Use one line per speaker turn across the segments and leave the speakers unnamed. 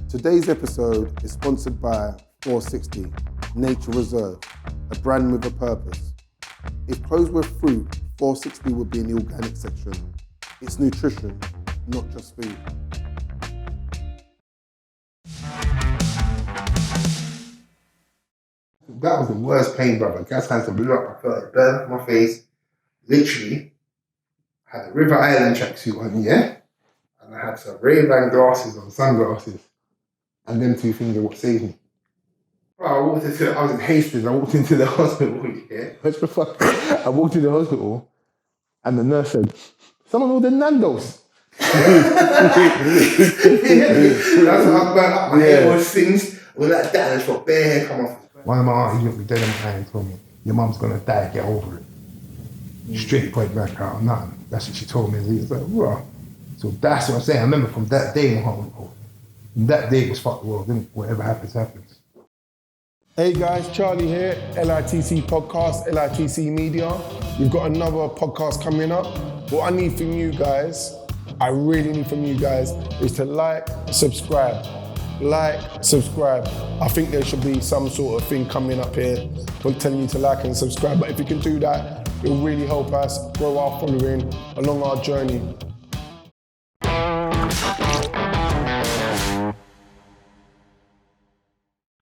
Today's episode is sponsored by 460 Nature Reserve, a brand with a purpose. If clothes were fruit, 460 would be in the organic section. It's nutrition, not just food.
That was the worst pain, brother. Gas hands blew up. I felt it burn up my face. Literally, I had a River Island tracksuit on, yeah? And I had some Ray-Ban glasses on, sunglasses. And them two things are what saved me. Bro, I was in Hastings, I walked into the hospital, yeah? What the fuck? I walked into the hospital and the nurse said, someone ordered Nando's. That's what I burnt up. My hair was singed. All like that, and I just got bare hair come off. One of my aunties looked me dead in my eye and told me, your mum's gonna die, get over it. Straight point back out, nothing. That's what she told me. He was like, bro. So that's what I'm saying. I remember from that day, that day it was fuck the world, didn't it? Whatever happens, happens.
Hey guys, Charlie here, LITC Podcast, LITC Media. We've got another podcast coming up. What I need from you guys, I really need from you guys, is to like, subscribe. Like, subscribe. I think there should be some sort of thing coming up here for telling you to like and subscribe. But if you can do that, it will really help us grow our following along our journey.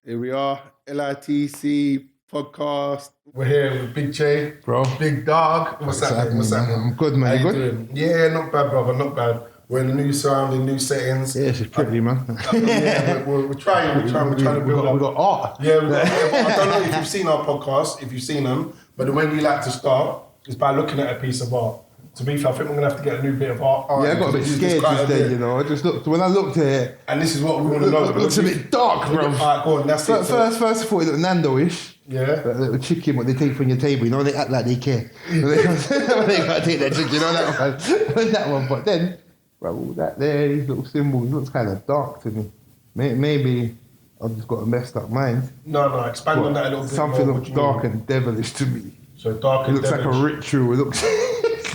Here we are, LITC Podcast. We're here with Big.J,
Bro.
Big Dog. What's happening?
I'm good, man.
How
You good?
doing? Yeah, not bad, brother, not bad. We're in a new surrounding, new settings.
Yeah, she's pretty, man.
Yeah, we're trying to build up.
We got art.
Yeah, but I don't know if you've seen our podcast, if you've seen them, but the way we like to start is by looking at a piece of art. To be fair, I think we're going to have to get a new bit of art.
Yeah, I got a bit scared just then, you know. I just looked, when I looked at it,
and this is what we want to know.
It looks a bit dark, bro.
Alright, go on, that's it.
First I thought it looked Nando-ish.
Yeah.
That little chicken, what they take from your table, you know, they act like they care. They gotta take that chicken, you know, that one. But then, bro, all that there, these little symbols, looks kind of dark to me. Maybe I've just got a messed up mind.
No, expand on that a little bit.
Something looks dark and devilish to me.
So dark and devilish.
It looks like a ritual. It looks...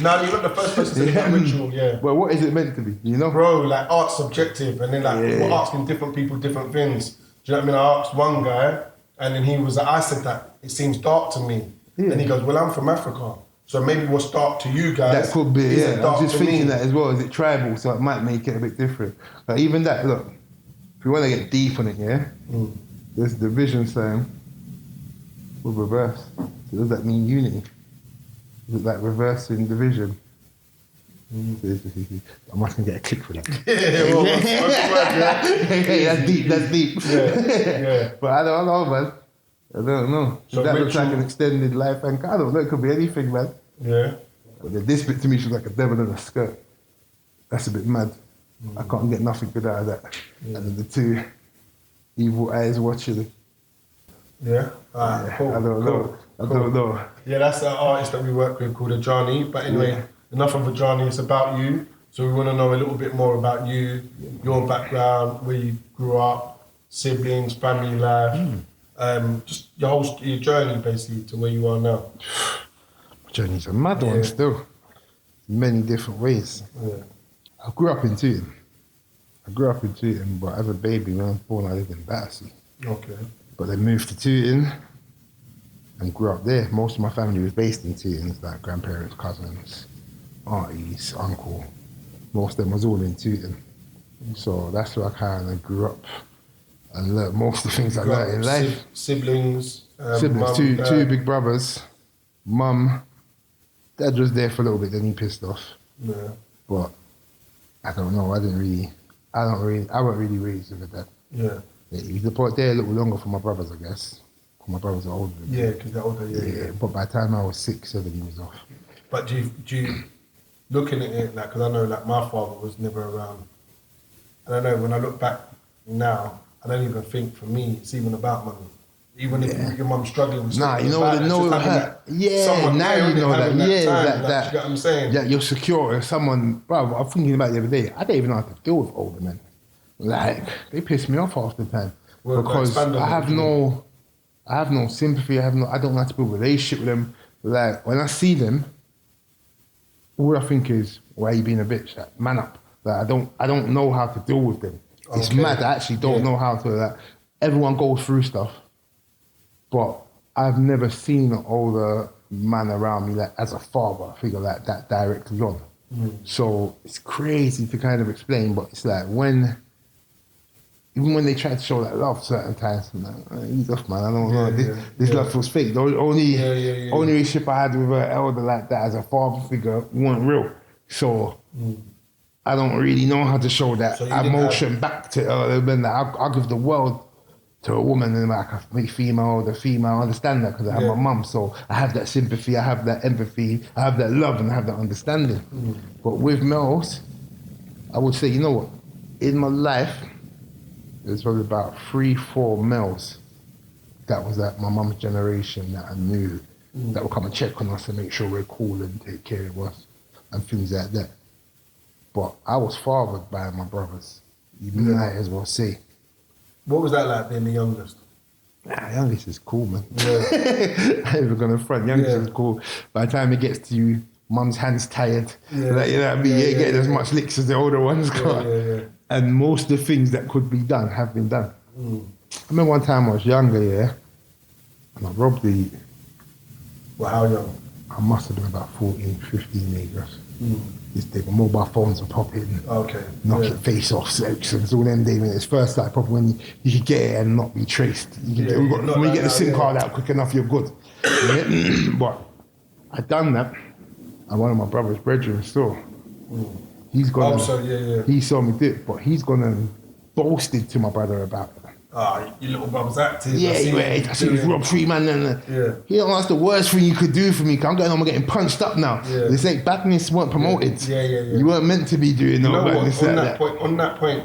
No, you're not the first person to say that ritual, yeah.
Well, what is it meant to be, you know?
Bro, like art's subjective, and then like we're asking different people different things. Do you know what I mean? I asked one guy, and then he was like, I said that it seems dark to me. Yeah. And he goes, well, I'm from Africa. So maybe what's dark to you guys.
That could be, yeah. I'm just thinking
me.
that as well. Is it tribal? So it might make it a bit different. But even that, look, if you want to get deep on it, yeah, there's the vision sign with reverse. So does that mean unity? Is it like reversing division? I must get a click for that. That's deep. Yeah. But I don't know, man. I don't know. So that looks like an extended life, and I don't know, it could be anything, man.
Yeah.
But this bit to me shows like a devil in a skirt. That's a bit mad. I can't get nothing good out of that. Yeah. And then the two evil eyes watching it.
Yeah. Alright, cool.
I don't know.
Yeah, that's the artist that we work with called Ajani. But anyway, enough of Ajani, it's about you. So we want to know a little bit more about you, your background, where you grew up, siblings, family life, just your journey basically to where you are now.
My journey's a mad one still. In many different ways. Yeah. I grew up in Tooting. But as a baby, when I was born, I lived in Battersea. Okay. But they moved to Tooting and grew up there. Most of my family was based in Tooting, like grandparents, cousins, aunties, uncle. Most of them was all in Tooting. So that's where I kind of grew up and learned most of the things I learned in life.
Siblings,
mum, two big brothers, mum. Dad was there for a little bit, then he pissed off. Yeah. But I don't know, I wasn't really raised with a dad. Yeah. He was there a little longer for my brothers, I guess. My brothers are older than me.
Yeah, because they're older, yeah.
But by the time I was 6, 7, he was off.
But do you looking at it, like, because I know, like, my father was never around. I don't know, when I look back now, I don't even think, for me, it's even about money. Even if your mum's struggling with
something. Now you know that. Yeah, now you know that.
Yeah, you know what I'm saying?
Yeah, you're secure. If someone, bro, I'm thinking about it the other day, I don't even know how to deal with older men. Like, they piss me off half the time. Well, because I have no sympathy, I don't know how to build a relationship with them. Like, when I see them, all I think is, why are you being a bitch? Like, man up. Like, I don't know how to deal with them. It's
Okay.
mad. I actually don't know how to. Like, everyone goes through stuff, but I've never seen an older man around me like as a father figure like that directly on. So it's crazy to kind of explain, but it's like even when they try to show that love certain times, I'm like, ease off, man. I don't know. This love feels fake. The only relationship I had with an elder like that as a father figure wasn't real. So I don't really know how to show that emotion back to elder men. Like, I'll give the world to a woman, and like the female understand that because I have my mum, so I have that sympathy, I have that empathy, I have that love, and I have that understanding. But with males, I would say, you know what? In my life, there's probably about 3-4 males that was like my mum's generation that I knew that would come and check on us and make sure we're cool and take care of us and things like that. But I was fathered by my brothers. You might as well say.
What was that like being the youngest?
Youngest is cool, man. I ain't even gonna front. Youngest is cool. By the time it gets to you, mum's hand's tired. Like, you know what I mean? You ain't getting as much licks as the older ones got. And most of the things that could be done have been done. I remember one time I was younger, and I robbed the...
Well, how young?
I must have been about 14, 15 maybe. The mobile phones were popping. Knock your face off sections. All them days when it's first like probably when you could get it and not be traced. When you get the SIM card out quick enough, you're good. But I done that, and one of my brother's brethren still. He's gonna. He saw me do it, but he's gonna boasted to my brother about it.
Your little brother's active.
I see he's robbed 3 man and he don't know that's the worst thing you could do for me. 'Cause I'm going home and getting punched up now. This ain't badness weren't promoted. You weren't meant to be doing no badness
on that point,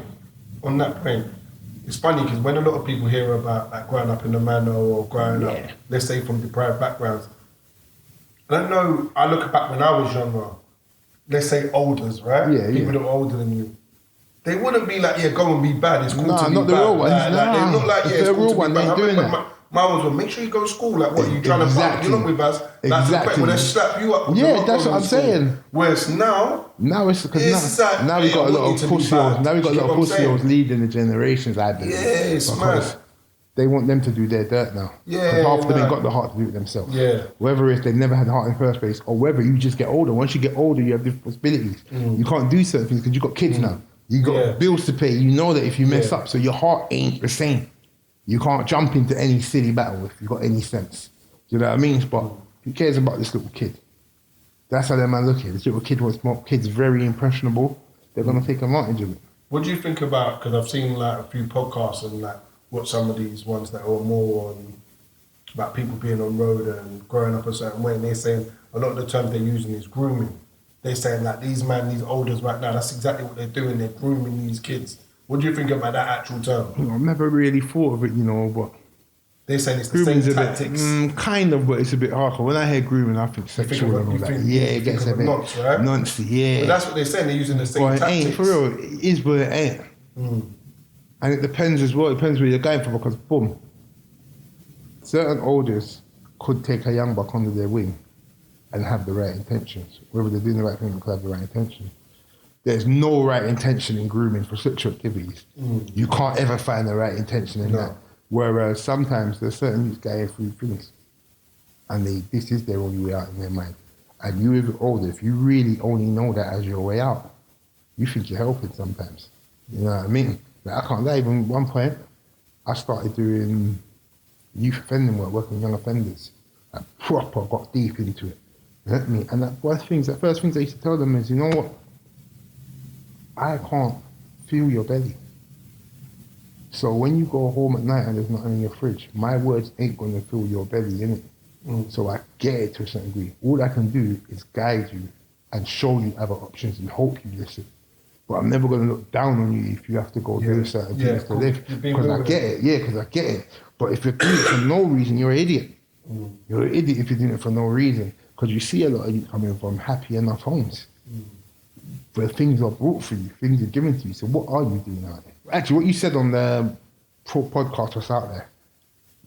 it's funny because when a lot of people hear about like growing up in the manor or growing up, let's say from deprived backgrounds, I don't know. I look back when I was younger. Let's say olders, right? People that were older than you. They wouldn't be like, go and be bad. It's cool to be bad.
Not the real ones.
They're not like, it's cool to be bad.
Doing that.
My ones were, make sure you go to school. Like, what, are you trying to bad? You're not with us. That's the point. When they slap you up.
That's what I'm saying.
Whereas now
it's because now we've got a lot of pussy-os. Now we've got a lot of pussy-os leading the generations, I believe.
It's mad.
They want them to do their dirt now. Because half of them ain't got the heart to do it themselves. Whether it's they never had the heart in the first place, or whether you just get older. Once you get older, you have different possibilities. You can't do certain things because you've got kids now. You got bills to pay. You know that if you mess up, so your heart ain't the same. You can't jump into any silly battle if you've got any sense. Do you know what I mean? But who cares about this little kid? That's how that man look at it. This little kid wants more. Kid's very impressionable. They're gonna take advantage of it.
What do you think about? Because I've seen like a few podcasts and like what some of these ones that are more on about people being on road and growing up a certain way, and they're saying a lot of the terms they're using is grooming. They're saying like these olders right now, that's exactly what they're doing. They're grooming these kids. What do you think about that actual term?
I've never really thought of it, but
they're saying it's the same tactics.
Kind of, but it's a bit hardcore. When I hear grooming, I think sexual and all that. It gets a bit nonsense.
But that's what they're saying. They're using the same tactics.
It ain't for real. It is, but it ain't. And it depends as well. It depends where you're going for, because boom, certain elders could take a young buck under their wing and have the right intentions. Whether they're doing the right thing, they could have the right intention. There's no right intention in grooming for sexual activities. You can't ever find the right intention in that. Whereas sometimes there's certain youths going through things and this is their only way out in their mind. And you, if you're older, if you really only know that as your way out, you think you're helping sometimes. You know what I mean? Like, I can't lie, even at one point, I started doing youth offending work, working with young offenders. I proper got deep into it. You know what I mean? And the first things I used to tell them is, you know what? I can't feel your belly. So when you go home at night and there's nothing in your fridge, my words ain't gonna fill your belly, innit? So I get it to a certain degree. All I can do is guide you and show you other options and hope you listen. But I'm never gonna look down on you if you have to go do certain things to live. Because I get it. But if you're doing it for no reason, you're an idiot. You're an idiot if you're doing it for no reason. Because you see a lot of you coming from happy enough homes. Where things are brought for you, things are given to you. So what are you doing out there? Actually, what you said on the podcast was out there.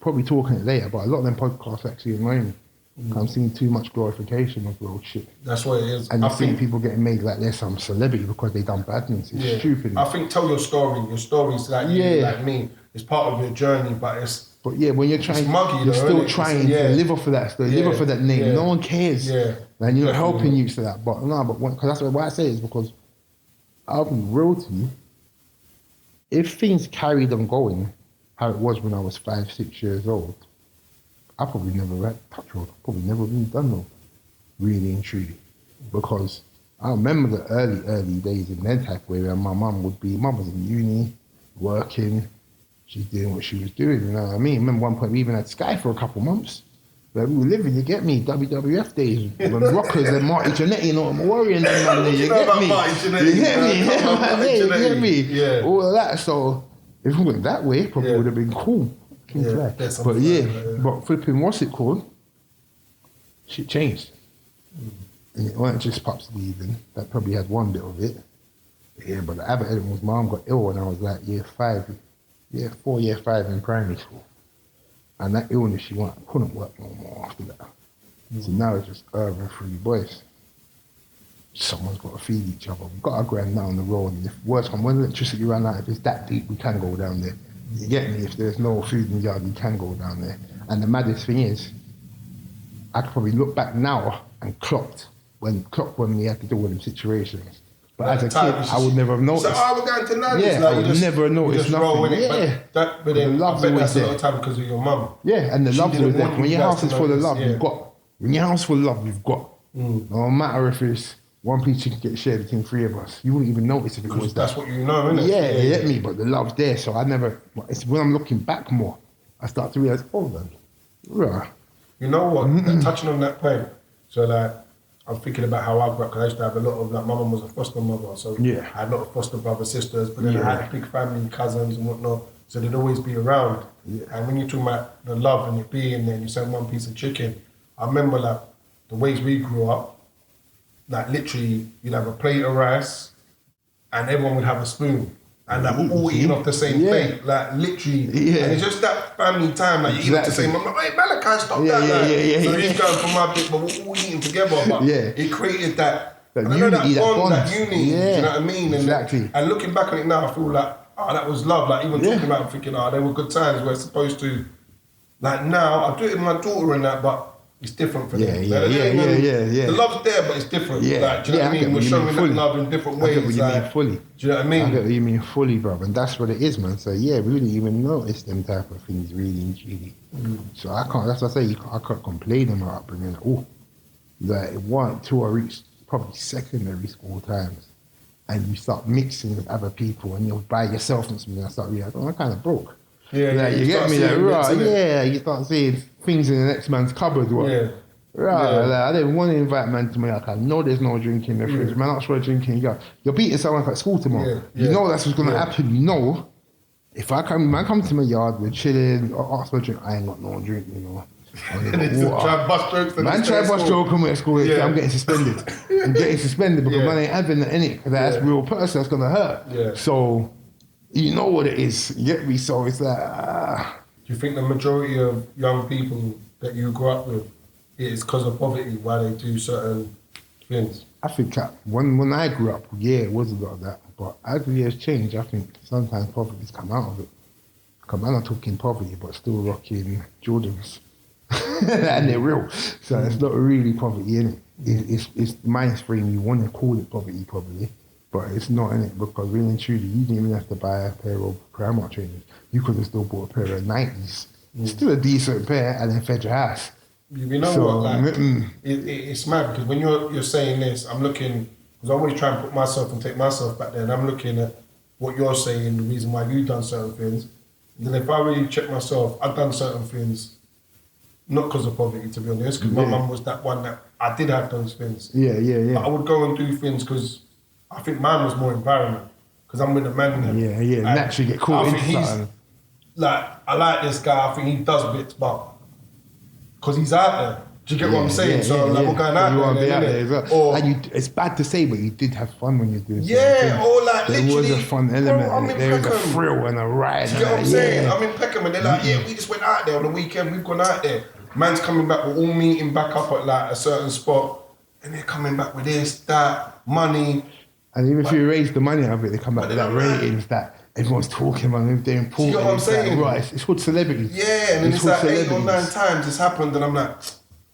Probably talking it later, but a lot of them podcasts actually annoy me. I'm seeing too much glorification of real shit.
That's what it is.
And I think people getting made like they're some celebrity because they done bad things. It's stupid.
I think tell your story. Your story's like you, like me. It's part of your journey, but it's...
But yeah, when you're trying,
muggy,
you're still trying to live off of that story, live off of that name. No one cares.
Yeah.
And you're helping you to that. But no, because that's why I say is because I'll be real to you. If things carried on going how it was when I was 5, 6 years old, I probably never had touch road. Probably never even done no, really and truly. Because I remember the early days in that type where my mum was in uni, working, she's doing what she was doing, you know what I mean? I remember one point we even had Sky for a couple months. Where we were living, you get me, WWF days, when Rockers and Marty Jannetty and all, Warrior and them man there, you get me? You get me?
Yeah.
All of that, so if we went that way, probably would have been cool. But but flipping, what's it called? Shit changed. And it weren't just Pops leaving, that probably had one bit of it. Yeah, but the other element was mom got ill when I was like year 5 in primary school. And that illness, she couldn't work no more after that. So now it's just her and 3 boys. Someone's got to feed each other. We've got our grand down the road. And if worse come, when electricity ran out, if it's that deep, we can go down there. You get me? If there's no food in the yard, we can go down there. And the maddest thing is, I could probably look back now and clocked when we had to deal with them situations. But as a kid, I would never have noticed.
So I would go to Nanny's.
Yeah,
like,
I would never have noticed nothing.
But then I bet that's a lot of time because of your mum.
Yeah, and the love's always there. When your house is full of love, you've got. When your house is full of love, you've got. No matter if it's one piece chicken get shared between 3 of us, you wouldn't even notice if it was
that's what you know, innit?
Yeah, you get me, but the love's there, so I never... It's when I'm looking back more, I start to realise, hold on. Right.
You know what? Touching on that point, so like, I'm thinking about how I grew up, because I used to have a lot of, like, my mum was a foster mother, so I had a lot of foster brothers, sisters, but then I had a big family, cousins and whatnot, so they'd always be around. And when you're talking about the love and it being there, and you send one piece of chicken, I remember, like, the ways we grew up, like, literally, you'd have a plate of rice, and everyone would have a spoon. And like, we're all eating off the same plate, like literally. And it's just that family time, like you eat off the same. I'm like, hey, Malachi, stop that. So he's going for my bit, but we're all eating together. But it created that unity, that bond, that unity. Do you know what I mean? And, and looking back on it now, I feel like, oh, that was love. Like even talking about it, thinking, oh, they were good times. We're supposed to, like now, I do it with my daughter and that, but it's different for them. The love's there, but it's different. Like, do you know what I mean? We're showing that love in different ways.
I get what you mean fully.
Do you know what I mean?
I get what you mean fully, bro. And that's what it is, man. So yeah, we didn't even notice them type of things really and truly. So I can't, that's what I say, I can't complain on my upbringing at all. Like 1, 2, I reached probably secondary school times. And you start mixing with other people and you're by yourself and something, I start realizing, oh, I'm kind of broke. Like, you get me? Like, right, you start seeing things in the next man's cupboard. Like, I didn't want to invite man to me. Like, I know there's no drinking in the fridge. Man, I'm sure drinking. You're beating someone at school tomorrow. You know that's what's going to happen. You know, if man come to my yard, we're chilling, or ask for a drink, I ain't got no drink, you know.
Try bust jokes.
Man, try bust joke when we're at school. I'm getting suspended. I'm getting suspended because man ain't having that in it. Because that's a real person that's going to hurt. So, you know what it is. You get me? So it's like...
Do you think the majority of young people that you grew up with, it's because of poverty why they do certain things?
I think when I grew up, it was a lot of that. But as the years change, I think sometimes poverty's come out of it. I'm not talking poverty, but still rocking Jordans. And they're real. So it's not really poverty, innit? It's mainstream. You want to call it poverty, probably. But it's not in it because really and truly, you didn't even have to buy a pair of Primark trainers. You could have still bought a pair of Nikes. Still a decent pair and then fed your house.
You know what? Like, it's mad because when you're saying this, I'm looking, because I always try and put myself and take myself back there, and I'm looking at what you're saying, the reason why you've done certain things. And then if I really check myself, I've done certain things not because of poverty, to be honest, because my mum was that one that I did have those things. But I would go and do things because I think mine was more environment, because I'm with a man now.
Naturally get caught into something.
Like, I like this guy, I think he does bits, but because he's out there. Do you get what I'm saying? So like, we're going out there. You want to be out there as well. And it's bad to say, but you did have fun when you're doing something. Or like
there
literally.
There was a fun element. There was a thrill and a ride.
Do you get what I'm saying? I'm in Peckham and they're like, we just went out there on the weekend, we've gone out there. man's coming back, we're all meeting back up at like a certain spot, and they're coming back with this, that, money.
And even if you raise the money out of it, they come back with that ratings that everyone's talking about, they're important.
You know what I'm saying?
Like, right, it's called celebrities.
Yeah, and then it's like 8 or 9 times it's happened, and I'm like,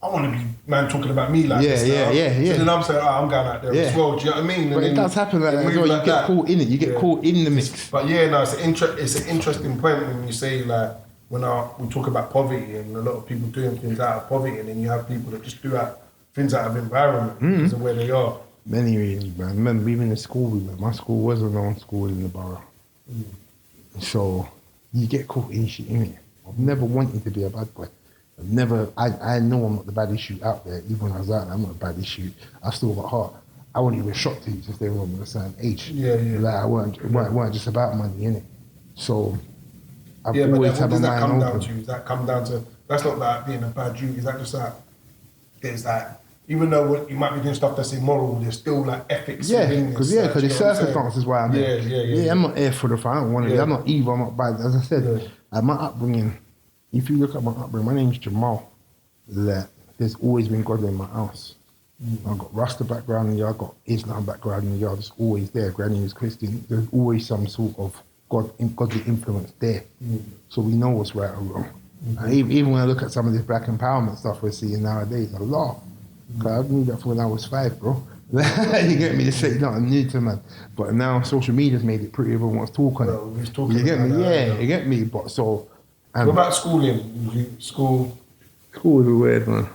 I want to be man talking about me like this now.
Yeah.
So then I'm saying, I'm going out there as well. Do you know what I mean?
But it does happen like that as well. You get caught in it. You get caught in the mix.
But yeah, no, it's an interesting point when you say like we talk about poverty and a lot of people doing things out of poverty, and then you have people that just do things out of environment because of where they are.
Many reasons, man. Remember, even in school, my school was a known school in the borough. So you get caught in shit, innit? I've never wanted to be a bad boy. I know I'm not the baddest shoot out there. Even when I was out there, I'm not the baddest shoot. I've still got heart. I wouldn't even shock teachers if they were on a certain age.
Yeah.
Like, it weren't just about money, innit? So I've
but
always had my mind open.
Does that come down to, that's not like being a bad Jew, is that just like, there's that, even though you might be doing stuff that's immoral, there's still like ethics within this.
Because there's circumstances why I'm here. Yeah, I'm not here for the fun. I don't want to. I'm not evil, I'm not bad. As I said, my upbringing, if you look at my upbringing, my name's Jamal. There's always been God in my house. I've got Rasta background in the yard, I've got Islam background in the yard, it's always there. Granny was Christian, there's always some sort of godly influence there. So we know what's right or wrong. And even when I look at some of this black empowerment stuff we're seeing nowadays, I laugh. Because I knew that from when I was 5, bro. You get me? To say nothing new to man. But now social media's made it pretty, everyone wants to talk on it. You get me? You get me? But so...
what about schooling? School
is a weird one.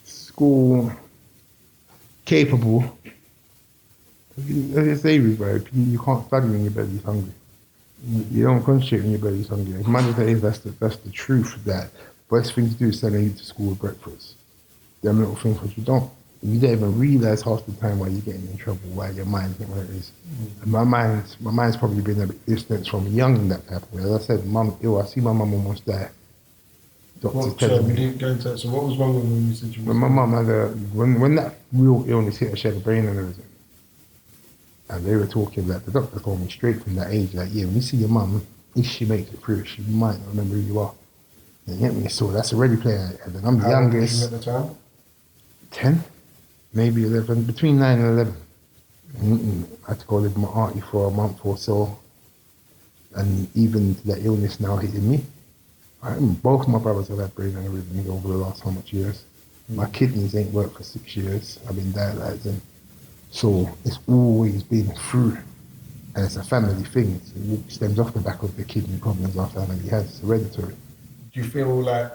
School... capable. As I say, bro, you can't study when your belly's hungry. You don't concentrate when your belly's hungry. As much as that is, that's the truth. That best thing to do is send you to school with breakfast. Them little things, but you don't even realise half the time why you're getting in trouble, why your mind's not where it is. And my mind's probably been a bit distant from young in that type of way. As I said, mum ill, I see my mum almost die. Doctors telling me.
Didn't go into that. So what was wrong with when you said you
when my mum had when that real illness hit her, she had a brain aneurysm. And they were talking that the doctor told me straight from that age, like, when you see your mum, if she makes it through, she might not remember who you are. You get me? So that's a ready player. And then I'm the youngest.
How old were you at the time?
10, maybe 11, between 9 and 11. I had to go live with my auntie for a month or so. And even the illness now hitting me. Both my brothers have had brain aneurysms over the last how much years. My kidneys ain't worked for 6 years. I've been dialyzing. So it's always been through. And it's a family thing. It stems off the back of the kidney problems our family has. It's hereditary.
Do you feel like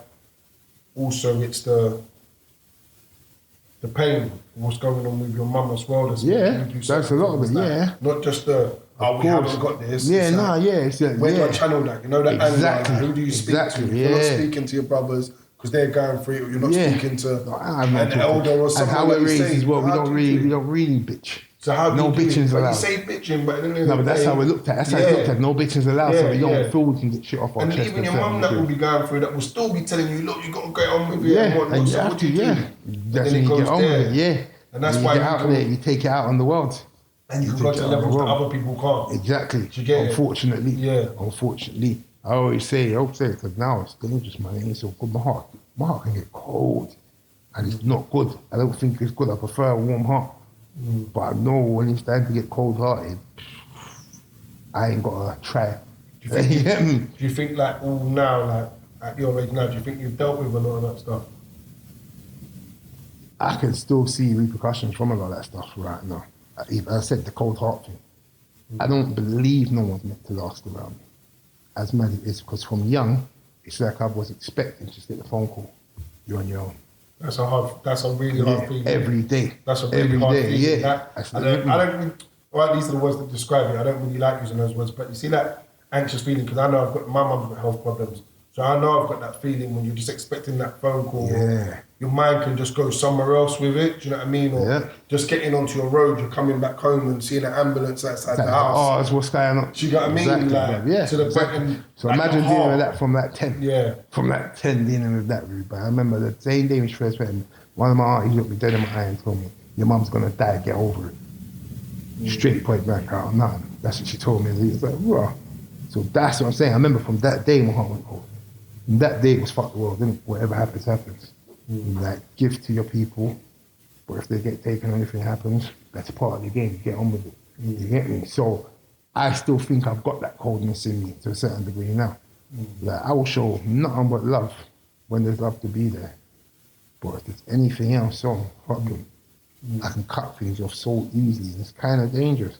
also it's the pain, what's going on with your mum as well? That's
a lot of it,
Not just we haven't got this.
Where
do I channel that? You know that
exactly.
anger, who do you speak to? You're not speaking to your brothers because they're going through it, or you're not speaking to an elder or someone.
And how we're raised as well, we don't really bitch.
So how
no bitching's allowed.
You say bitching, but
but that's how we looked at. That's how we looked at. No bitching's allowed, so we don't feel we can get shit off our chest.
And even your mum that will be going through that will still be telling you, look, you got to get on with it.
And you have to, That's when you get on with it,
And that's
why you get out there, you take it out on the world.
And you can go to levels that other people can't.
Exactly. Unfortunately. Unfortunately. I always say because now it's dangerous, man. It ain't so good. My heart can get cold. And it's not good. I don't think it's good. I prefer a warm heart. But I know when it's time to get cold-hearted, I ain't got to try.
Do you think like all now, like at your age now, do you think you've dealt with a lot of that stuff?
I can still see repercussions from a lot of that stuff right now. As I said, the cold heart thing. I don't believe no one's meant to last around me. As mad as it is, because from young, it's like I was expecting to get the phone call. You're on your own.
That's a really hard feeling.
Every day.
That's a really hard feeling.
Yeah.
I don't, or at least the words that describe it, I don't really like using those words, but you see that anxious feeling, because I know my mum's got health problems. So I know I've got that feeling when you're just expecting that phone call.
Yeah.
Your mind can just go somewhere else with it, do you know what I mean? Or just getting onto your road, you're coming back home and seeing an ambulance outside the house.
Oh, that's what's going on.
Do you know what I mean?
Exactly, So like imagine dealing with that from that 10. Yeah. From that 10 dealing with that route. But I remember the same day when she first met me, one of my aunties looked me dead in my eye and told me, your mum's going to die, get over it. Straight point blank out, nothing. That's what she told me. It was like, raw. So that's what I'm saying. I remember from that day my heart went cold. And that day it was fuck the world, didn't it? Whatever happens, happens. Like, give to your people, but if they get taken or anything happens, that's part of the game. Get on with it. You get me? So I still think I've got that coldness in me to a certain degree now. Like, I will show nothing but love when there's love to be there. But if there's anything else on, fuck them. I can cut things off so easily, and it's kind of dangerous.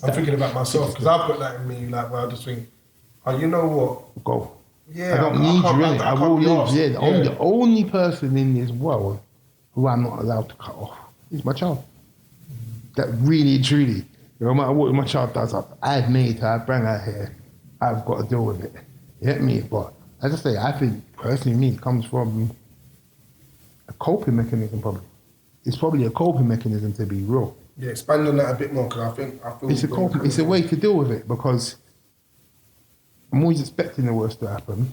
I'm thinking about myself, because I've got that in me, like, where I just think, oh, you know what?
Go.
Yeah,
I don't need you, innit? I will live.
asked.
Yeah, the only person in this world who I'm not allowed to cut off is my child. That really, truly, no matter what my child does, I've made her, I bring her here, I've got to deal with it. You get me? But as I say, I think personally, me, it comes from a coping mechanism, probably. It's probably a coping mechanism, to be real.
Yeah, expand on that a bit more, because I feel
it's a way to deal with it, because I'm always expecting the worst to happen,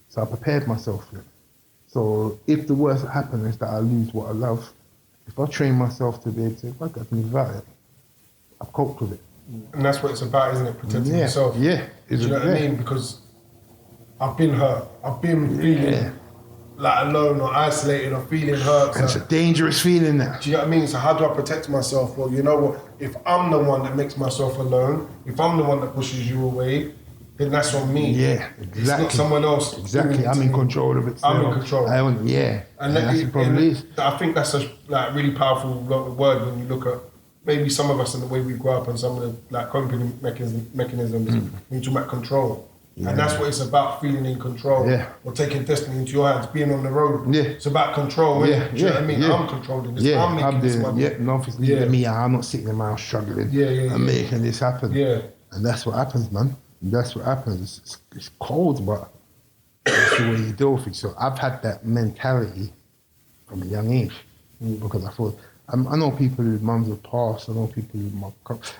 so I prepared myself for it. So if the worst that happens is that I lose what I love, if I train myself to be able to, if I can without it, I've coped with it.
And that's what it's about, isn't it? Protecting yourself.
Yeah.
Do you know what I mean? Because I've been hurt. I've been feeling like alone or isolated or feeling hurt.
It's a dangerous feeling now.
Do you know what I mean? So how do I protect myself? Well, you know what? If I'm the one that makes myself alone, if I'm the one that pushes you away, then that's on me.
Yeah, exactly.
It's not someone else.
Exactly. I'm in control of it.
I'm in control.
And that's the problem is.
I think that's a really powerful word when you look at maybe some of us and the way we grow up and some of the like coping mechanisms. We talk about control. Yeah. And that's what it's about, feeling in control. Yeah. Or taking destiny into your hands, being on the road. Yeah. It's about control. Yeah. Do you know what I mean? I'm controlling this. I'm making this money.
Yeah, nothing's leaving me. I'm not sitting in my house struggling. I'm making this happen. Yeah. And that's what happens, man. That's what happens. It's cold, but that's the way you deal with it. So I've had that mentality from a young age because I thought, I know people whose mums have passed, I know people who,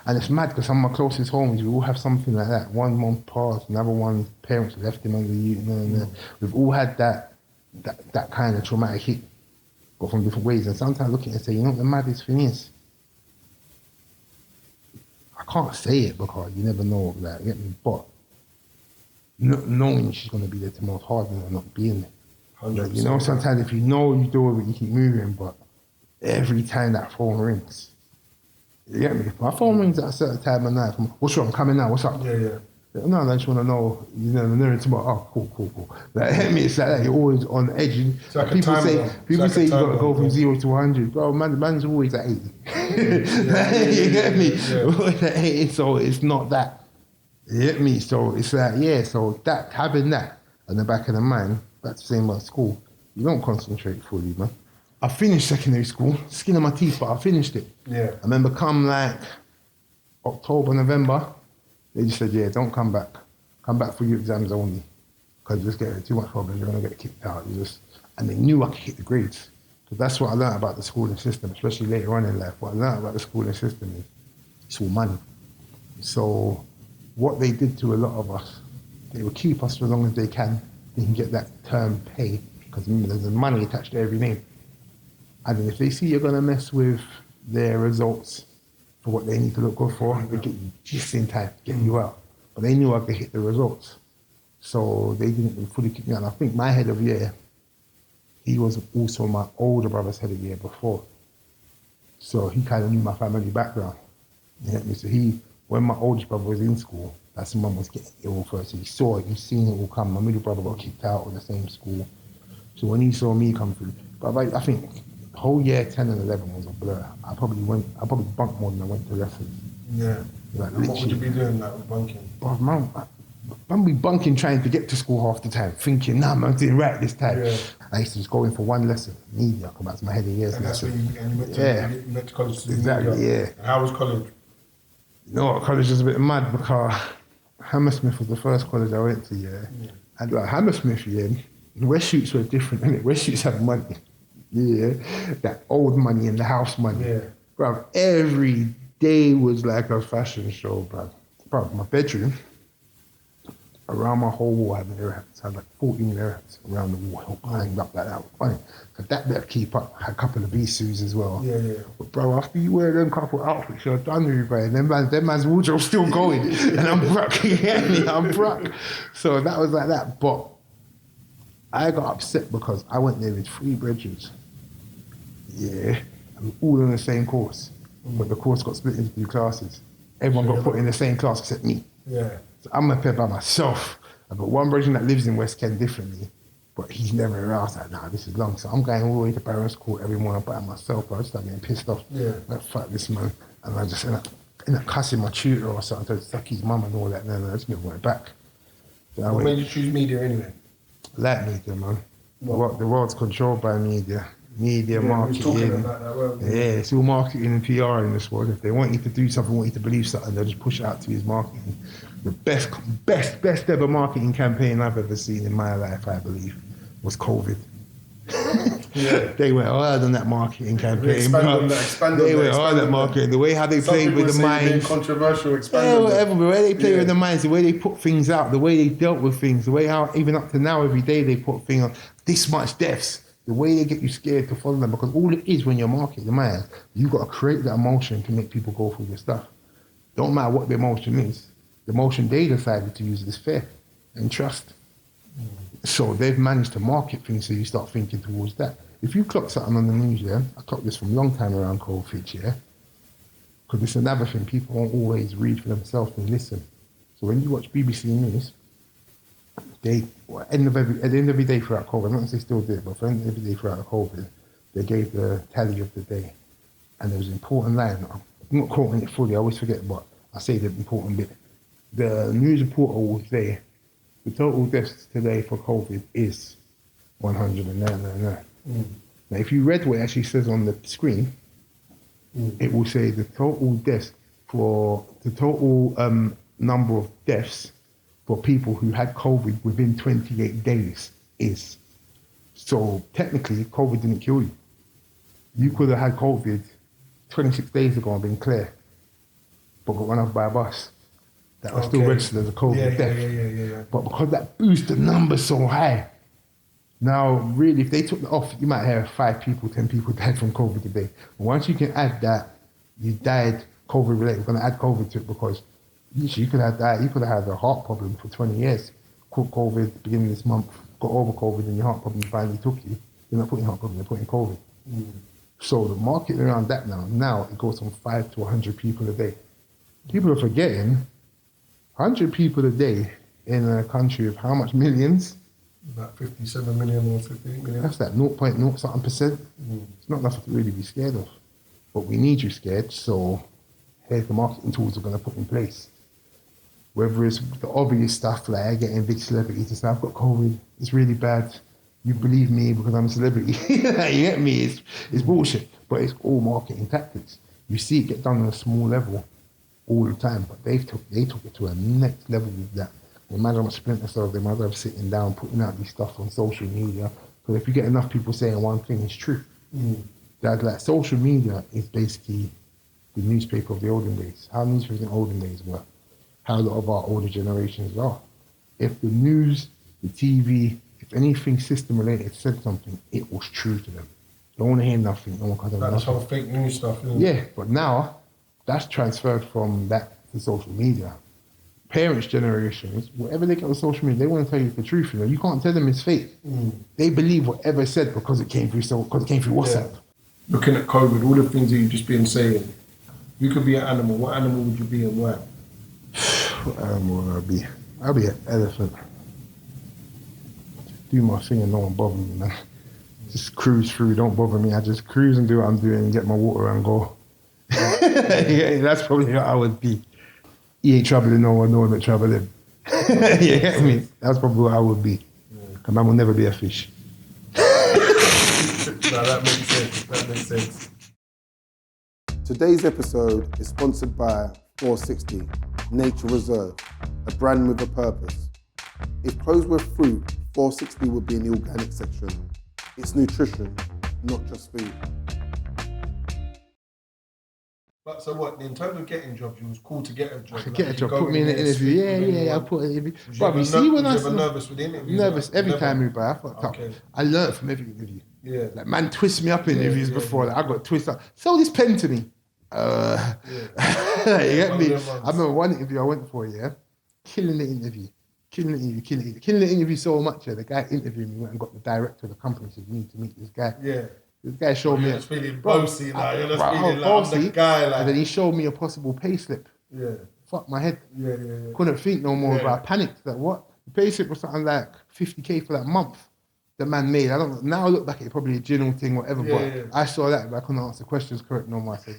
and it's mad because some of my closest homies, we all have something like that. One mum passed, another one's parents left him under you, and we've all had that kind of traumatic hit, but from different ways. And sometimes I look at it and say, you know what the maddest thing is? I can't say it because you never know that, get me? But knowing she's going to be there tomorrow is harder than not being there. You know, sometimes if you know you do it, you keep moving, but every time that phone rings, you get me? If my phone rings at a certain time of night, what's wrong? I'm coming now, what's up? Yeah. No, I just want to know, you know, the nearer tomorrow, oh, cool. Like, hit me, it's like that, you're always on edge. Like people say you got to go from 0 to 100. Bro, man's always at 80. You get me? Always at 80, so it's not that. You get me? So it's like, so that, having that in the back of the mind, that's the same about school. You don't concentrate fully, man. I finished secondary school, skin of my teeth, but I finished it. Yeah. I remember come like October, November, they just said, don't come back. Come back for your exams only. Because you're just getting too much problems, you're going to get kicked out. And they knew I could hit the grades. So that's what I learned about the schooling system, especially later on in life. What I learned about the schooling system is it's all money. So what they did to a lot of us, they would keep us for as long as they can get that term pay. Because remember, there's money attached to every name. And then if they see you're going to mess with their results for what they need to look good for, they get you just in time, get you out. But they knew I could hit the results. So they didn't fully kick me out. And I think my head of year, he was also my older brother's head of year before. So he kind of knew my family background. You know, so when my oldest brother was in school, that's when mum was getting ill first. So he saw it, he's seen it all come. My middle brother got kicked out of the same school. So when he saw me come through, but I think the whole year 10 and 11 was a blur. I probably bunked more than I went to lessons. Yeah. Like, what would you be doing like with bunking? But man, I'd be bunking trying to get to school half the time, thinking, nah, I'm doing right this time. Yeah. I used to just go in for one lesson, media, come back to my head of years. And that's when you went to college to do media. And how was college? You know what, college was a bit mad because Hammersmith was the first college I went to, And like Hammersmith, West Shoots were different, innit? West Shoots had money. Yeah, that old money and the house money. Yeah. Bro, every day was like a fashion show, bro. Bro, my bedroom, around my whole wall, I had airhats. I had like 14 airhats around the wall, hanging up like that. Funny. But that better keep up. I had a couple of B-suits as well. Yeah. But bro, after you wear them couple of outfits, you're done with it, bro. And them man's wardrobe's still going. And I'm broke, you hear me? I'm broke. So that was like that. But I got upset because I went there with 3 brethren. Yeah, and all in the same course. But the course got split into 2 classes. Everyone got put in the same class except me.
Yeah.
So I'm up here by myself. I've got one brethren that lives in West Kent differently, but he's never around. I was like, nah, this is long. So I'm going all the way to Barron's Court every morning by myself. I just start getting pissed off.
Yeah.
Like, fuck this man. And I just end up cussing my tutor or something to suck his mum and all that. And then I just never went back. So
what made you choose media anyway?
Like media, man. The world's controlled by media. Media, marketing.
About that, well,
yeah, it's all marketing and PR in this world. If they want you to do something, want you to believe something, they'll just push it out to you as marketing. The best ever marketing campaign I've ever seen in my life, I believe, was COVID.
Yeah.
They went hard on that marketing campaign.
They
went hard on that marketing. The way how they played with the minds.
Controversial,
yeah, whatever. The way they play with the minds, the way they put things out, the way they dealt with things, the way how even up to now every day they put things on. This much deaths. The way they get you scared to follow them, because all it is when you're marketing the mind, you got to create that emotion to make people go through your stuff. Don't matter what the emotion is. The emotion they decided to use is fear and trust. So they've managed to market things so you start thinking towards that. If you clock something on the news, yeah, I clocked this from a long time around COVID, yeah, because it's another thing, people won't always read for themselves and listen. So when you watch BBC News, at the end of every day throughout COVID, I'm not going to say still do it, but at the end of every day throughout COVID, they gave the tally of the day. And there was an important line. I'm not quoting it fully, I always forget, but I say the important bit. The news reporter will say, the total deaths today for COVID is 109. Now, if you read what it actually says on the screen, it will say the total deaths for the total number of deaths for people who had COVID within 28 days is. So technically, COVID didn't kill you. You could have had COVID 26 days ago and been clear, but got run off by a bus. That was still registered as a COVID death.
Yeah.
But because that boosted the numbers so high, now really, if they took that off, you might have 5 people, 10 people died from COVID today. But once you can add that, you died COVID related, we're going to add COVID to it because you could have died, you could have had a heart problem for 20 years. Caught COVID beginning of this month, got over COVID and your heart problem finally took you. You're not putting heart problem, you're putting COVID. So the market around that now it goes from 5 to 100 people a day. People are forgetting 100 people a day in a country of how much millions?
About 57 million or 58 million.
That's that 0.0 something percent. It's not nothing to really be scared of. But we need you scared, so here's the marketing tools we're going to put in place. Whether it's the obvious stuff like getting big celebrities to say, I've got COVID, it's really bad. You believe me because I'm a celebrity. You get me? It's bullshit. But it's all marketing tactics. You see it get done on a small level all the time, but they took it to a next level with that. No matter how much splinter cells, they might have sitting down, putting out these stuff on social media. Because if you get enough people saying one thing, it's true. That like social media is basically the newspaper of the olden days. How newspapers in the olden days were. How a lot of our older generations are. If the news, the TV, if anything system related said something, it was true to them. Don't want to hear nothing. No one can
That's whole fake news stuff.
Yeah, but now that's transferred from that to social media. Parents' generations, whatever they get on social media, they want to tell you the truth. You know, you can't tell them it's fake. They believe whatever it's said because it came through WhatsApp.
Looking at COVID, all the things that you've just been saying, you could be an animal. What animal would you be and why?
What animal would I be? I'll be an elephant. Do my thing and no one bother me, man. Just cruise through, don't bother me. I just cruise and do what I'm doing and get my water and go. Yeah, that's probably what I would be. He ain't troubling no one, no one but troubling. You get me? That's probably what I would be. Because man will never be a fish.
No, that makes sense.
Today's episode is sponsored by 460 Nature Reserve, a brand with a purpose. If clothes were fruit, 460 would be in the organic section. It's nutrition, not just food.
But so what, in terms of getting jobs, it was cool to get a job.
I could get a job, put me in an interview. Yeah, I put an interview. But you see when I was
nervous with the interviews?
Nervous every time we buy. I fucked up. I learned from every interview.
Yeah.
Like man twists me up in interviews before. Like, I got twisted up. Sell this pen to me. You get me? I remember one interview I went for, killing the interview. Killing the interview so much. The guy interviewed me, went and got the director of the company, said, you need to meet this guy.
Yeah.
This guy showed me.
You're just feeling bossy, like, you're just feeling like,
bossy,
I'm the guy, like.
And then he showed me a possible pay slip.
Yeah.
Fuck my head.
Yeah.
Couldn't think no more about. I panicked. Like, what? The pay slip was something like 50k for that month. The man made. I don't know. Now I look back at it, probably a general thing, whatever. But I saw that, but I couldn't answer questions correct no more. I said,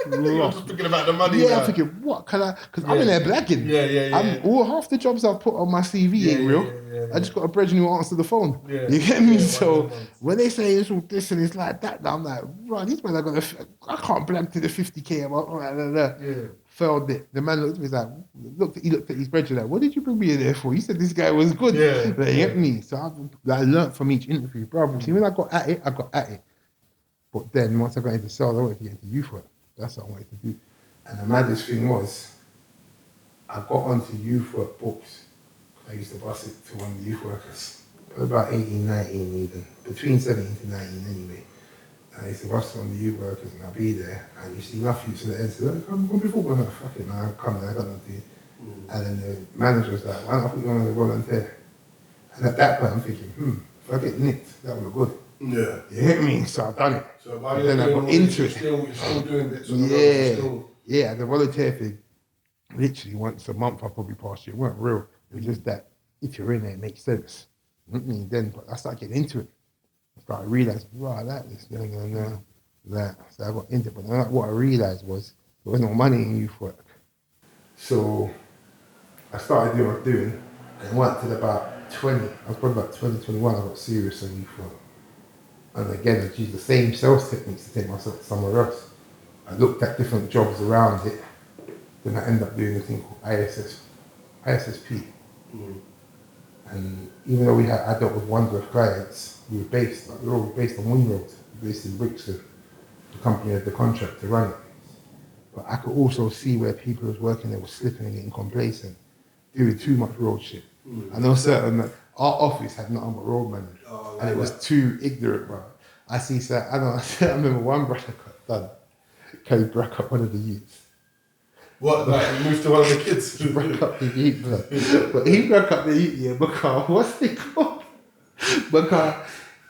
you're just thinking about the money.
Yeah, I'm thinking, what can I? Because I'm in there blagging.
Yeah.
All half the jobs I've put on my CV ain't real. I just got a brethren who answer the phone.
Yeah.
You get me? So when they say it's all this and it's like that, I'm like, right, these men are gonna. I can't blag to the 50k. Failed it. The man looked at me like, he looked at his brethren like, what did you bring me in there for? He said this guy was good. You get me? So I learned from each interview, bro. See, when I got at it, But then once I got into sales, I wanted to get into youth work. That's what I wanted to do. And the maddest thing was, I got onto youth work books. I used to bus it to one of the youth workers. About 18, 19 even. Between 17 to 19 anyway. I used to bus on the youth workers and I'd be there. And you see enough youths at the end say, come before, I'm like, fuck it, man, come there, I got nothing to do. And then the manager was like, why not put you on as a volunteer? And at that point I'm thinking, if I get nicked, that would look good.
Yeah.
You hit me, so I've done it.
So while
then I got into it.
You're still doing bits on
the
road.
Yeah, the volunteer thing, literally once a month I probably passed you. It weren't real. It was just that if you're in there, it makes sense. Then I started getting into it. I started realising, I like this, that. So I got into it. But then what I realised was there was no money in youth work. So I started doing what I was doing and went till about 20. I was probably about 20, 21, I got serious on youth work. And again, I used the same sales techniques to take myself somewhere else. I looked at different jobs around it. Then I ended up doing a thing called ISSP. And even though I dealt with Wandsworth clients, we were all based on Wing Road, based in Brixton. The company had the contract to run it. But I could also see where people was working, they were slipping and getting complacent, doing too much road shit. I know our office had nothing but road managers. And it was too ignorant, bro. I remember one brother got done. He broke up one of the youths.
What, like he moved to one of the kids?
He broke up the youth, bro. But he broke up the youth, because, what's it called? Because